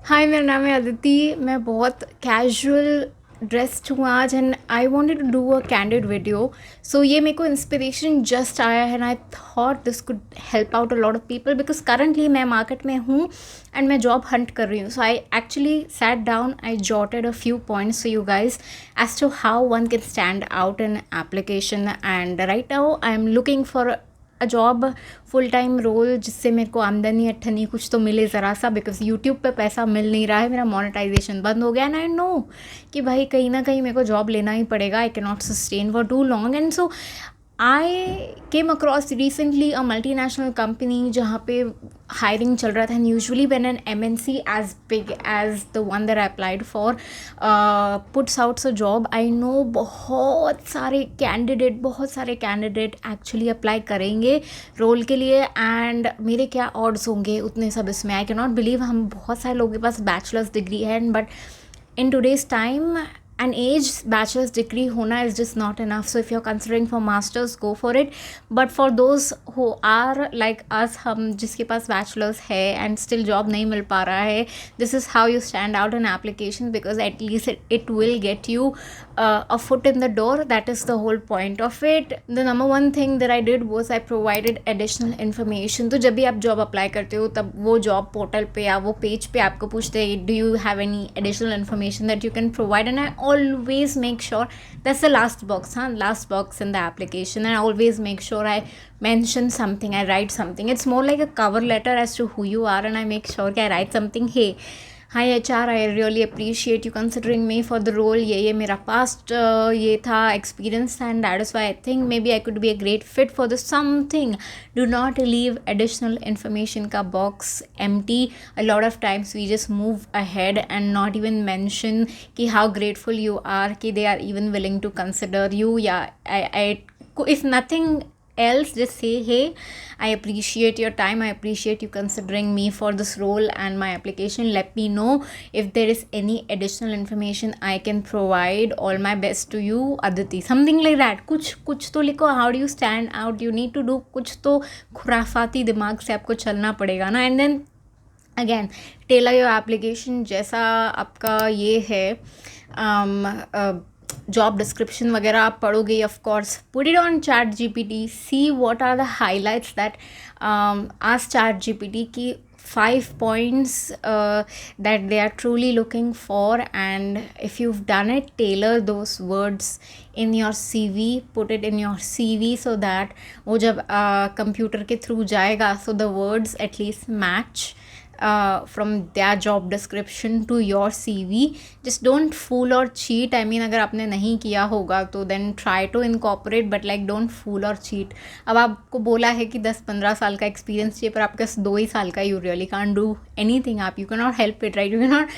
हाय, मेरा नाम है अदिति। मैं बहुत कैजुअल ड्रेस्ड हूँ आज and I wanted to do a candid video. So ये मेरे को इंस्पिरेशन जस्ट आया है and I thought this could help out a lot of people because currently मैं मार्केट में हूँ एंड मैं जॉब हंट कर रही हूँ. So I actually sat down, I jotted a few points for you guys as to how one can stand out in application. And right now I am looking for a job, full time role जिससे मेरे को आमदनी अट्ठनी कुछ तो मिले ज़रा सा, because YouTube पे पैसा मिल नहीं रहा है, मेरा मोनेटाइजेशन बंद हो गया. एंड आई नो कि भाई कहीं ना कहीं मेरे को जॉब लेना ही पड़ेगा. I can not sustain for too long. And so I came across recently a multinational company जहाँ पे हायरिंग चल रहा था. And usually when an MNC as big as the one that I applied for puts outs a job, I know बहुत सारे candidate actually apply करेंगे role के लिए. एंड मेरे क्या ऑड्स होंगे उतने सब इसमें. आई कैन नॉट बिलीव हम बहुत सारे लोगों के पास बैचलर्स डिग्री है, but in today's time an age bachelor's degree hona is just not enough. So if you're considering for masters, go for it. But for those who are like us, हम जिसके पास bachelor's है and still job नहीं मिल पा रहा है, this is how you stand out in application, because at least it will get you a foot in the door. That is the whole point of it. The number one thing that I did was I provided additional information. तो जब भी आप job apply करते हो तब वो job portal पे या वो पेज पे आपको पूछते हैं do you have any additional information that you can provide. And I always make sure that's the last box in the application. And I always make sure I mention something, I write something. It's more like a cover letter as to who you are, and I make sure I write something. Hey, hi HR, I really appreciate you considering me for the role. ये मेरा past ये था experience, and that is why I think maybe I could be a great fit for this something. Do not leave additional information का box empty. A lot of times we just move ahead and not even mention कि how grateful you are कि they are even willing to consider you. I if nothing else, just say hey, I appreciate your time, I appreciate you considering me for this role and my application. Let me know if there is any additional information I can provide. All my best to you, Aditi. Something like that. कुछ तो लिखो. How do you stand out? You need to do कुछ तो खुराफाती दिमाग से आपको चलना पड़ेगा ना. And then again, tailor your application जैसा आपका ये है जॉब डिस्क्रिप्शन वगैरह आप पढ़ोगे. Of course put it on ChatGPT, see what are the highlights that ask ChatGPT की 5 points that they are truly looking for. And if you've done it, tailor those words in your CV, put it in your CV so that वो जब computer के through जाएगा, so the words at least match from their job description to your CV. Just don't fool or cheat. I mean, अगर आपने नहीं किया होगा तो then try to incorporate, but like don't fool or cheat. अब आपको बोला है कि 10-15 साल का एक्सपीरियंस चाहिए, पर आपके 2 ही साल का, you really can't do anything. आप you cannot help it, right? You cannot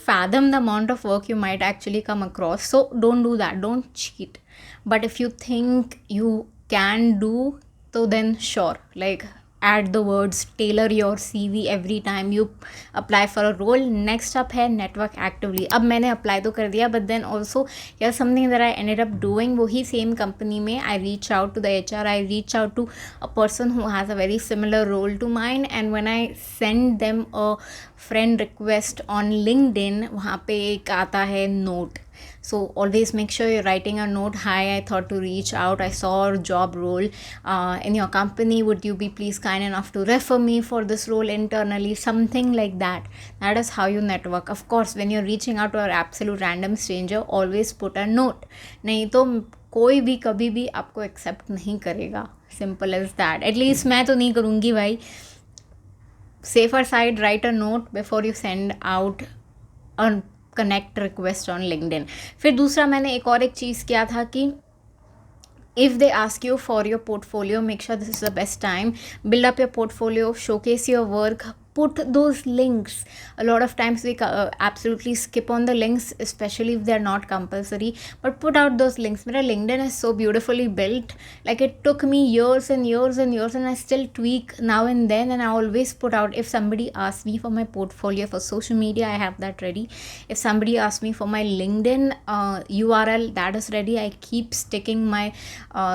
fathom the amount of work you might actually come across. So don't do that. Don't cheat. But if you think you can do, so then sure, like add the words, tailor your CV every time you apply for a role. Next up है network actively. अब मैंने apply तो कर दिया, but then also here's something that I ended up doing. वही same company में I reach out to the HR, I reach out to a person who has a very similar role to mine, and when I send them a friend request on LinkedIn, वहाँ पे एक आता है note. So always make sure you're writing a note. Hi, I thought to reach out. I saw a job role in your company. Would you be please kind enough to refer me for this role internally? Something like that. That is how you network. Of course, when you're reaching out to an absolute random stranger, always put a note. नहीं तो कोई भी कभी भी आपको accept नहीं करेगा. Simple as that. At least मैं तो नहीं करूँगी भाई. Safer side, write a note before you send out a connect request on LinkedIn. फिर दूसरा मैंने एक चीज़ किया था कि if they ask you for your portfolio, make sure this is the best time. Build up your portfolio, showcase your work, put those links. A lot of times we absolutely skip on the links, especially if they're not compulsory, but put out those links. My LinkedIn is so beautifully built. Like it took me years and years and years, and I still tweak now and then, and I always put out. If somebody asks me for my portfolio for social media, I have that ready. If somebody asks me for my LinkedIn URL, that is ready. I keep sticking my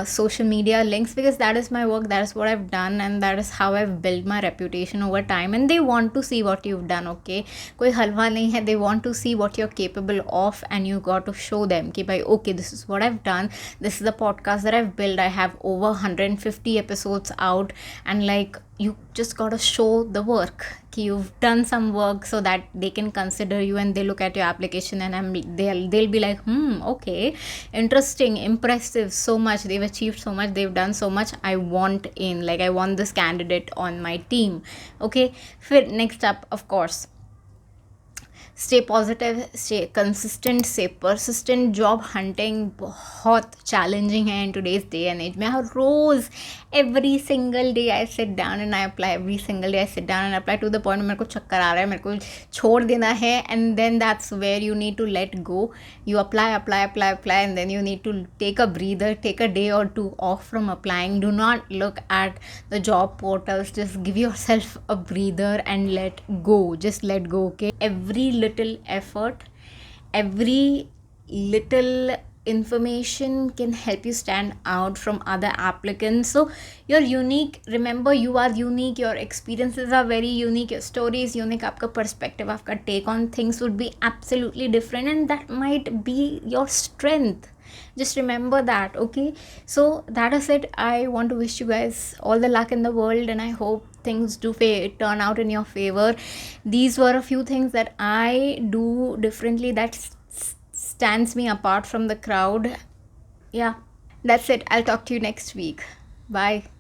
social media links because that is my work, that is what I've done, and that is how I've built my reputation over time. And they want to see what you've done. Okay, कोई हलवा नहीं है, they want to see what you're capable of, and you got to show them कि भाई okay, this is what I've done, this is the podcast that I've built, I have over 150 episodes out, and like you just gotta show the work कि you've done some work, so that they can consider you and they look at your application and they'll be like, okay, interesting, impressive, so much, they've achieved so much, they've done so much, I want in, like I want this candidate on my team. Okay, फिर next up, of course, stay positive, stay consistent, stay persistent. Job hunting बहुत challenging है in today's day and age में. हर रोज़ every single day I sit down and I apply, every single day I sit down and apply to the point मेरे को चक्कर आ रहा है, मेरे को छोड़ देना है, and then that's where you need to let go. You apply apply apply apply and then you need to take a breather, take a day or two off from applying. Do not look at the job portals, just give yourself a breather and let go, just let go. Okay, every little effort, every little information can help you stand out from other applicants. So you're unique, remember, you are unique, your experiences are very unique, your story is unique, आपका perspective, आपका take on things would be absolutely different, and that might be your strength. Just remember that. Okay, so that is it. I want to wish you guys all the luck in the world, and I hope things do turn out in your favor. These were a few things that I do differently that stands me apart from the crowd. Yeah, that's it. I'll talk to you next week. Bye.